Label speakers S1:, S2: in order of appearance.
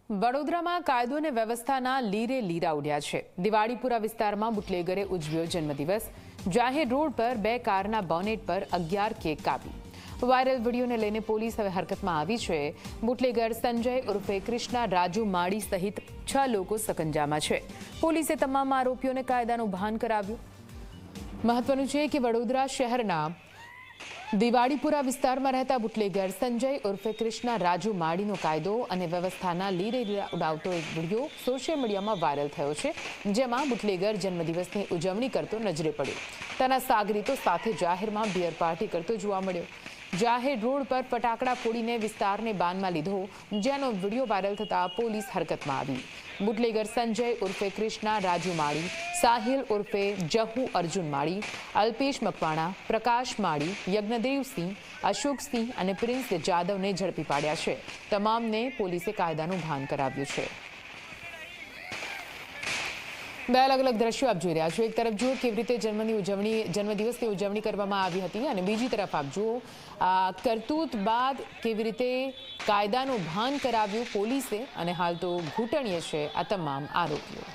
S1: વડોદરામાં કાયદો અને વ્યવસ્થાના લીરે લીરા ઉડ્યા છે। દિવાળીપુરા વિસ્તારમાં બુટલેગરે ઉજવ્યો જન્મદિવસ। જાહેર રોડ પર 2 કારના બોનેટ પર 11 કેક કાપી। વાયરલ વિડીયોને લઈને પોલીસ હવે હરકતમાં આવી છે। બુટલેગર સંજય ઉર્ફે કૃષ્ણા રાજુ માળી સહિત 6 લોકો સકંજામાં છે। પોલીસે તમામ આરોપીઓને કાયદાનું ભાન કરાવ્યું। મહત્વનું છે કે વડોદરા શહેરના દિવાળીપુરા વિસ્તારમાં રહેતા બુટલેગર સંજય ઉર્ફે કૃષ્ણા રાજુ માળીનો કાયદો અને વ્યવસ્થાના લીરે લીરા ઉડાવતો એક વિડીયો સોશિયલ મીડિયામાં વાયરલ થયો છે, જેમાં બુટલેગર જન્મદિવસની ઉજવણી કરતો નજરે પડ્યો। તેના સાગરીતો સાથે જાહેરમાં બિયર પાર્ટી કરતો જોવા મળ્યો। જાહેર રોડ પર ફટાકડા ફોડીને વિસ્તારને બાનમાં લીધો, જેનો વિડીયો વાયરલ થતાં પોલીસ હરકતમાં આવી। બુટલેગર સંજય ઉર્ફે કૃષ્ણા રાજુ માળી, સાહિલ ઉર્ફે જહુ અર્જુન માળી, અલ્પેશ મકવાણા, પ્રકાશ માળી, યજ્ઞદેવસિંહ, અશોકસિંહ અને પ્રિન્સ જાદવને ઝડપી પાડ્યા છે। તમામને પોલીસે કાયદાનું ભાન કરાવ્યું છે। બે અલગ દ્રશ્યો આપ જોઈ રહ્યા છો। એક તરફ જુઓ કેવી રીતે જન્મદિવસની ઉજવણી કરવામાં આવી હતી, અને બીજી તરફ આપ જુઓ કરતૂત બાદ કેવી રીતે કાયદાનું ભાન કરાવ્યું પોલીસે, અને હાલ તો ઘૂંટણીએ છે આ તમામ આરોપીઓ।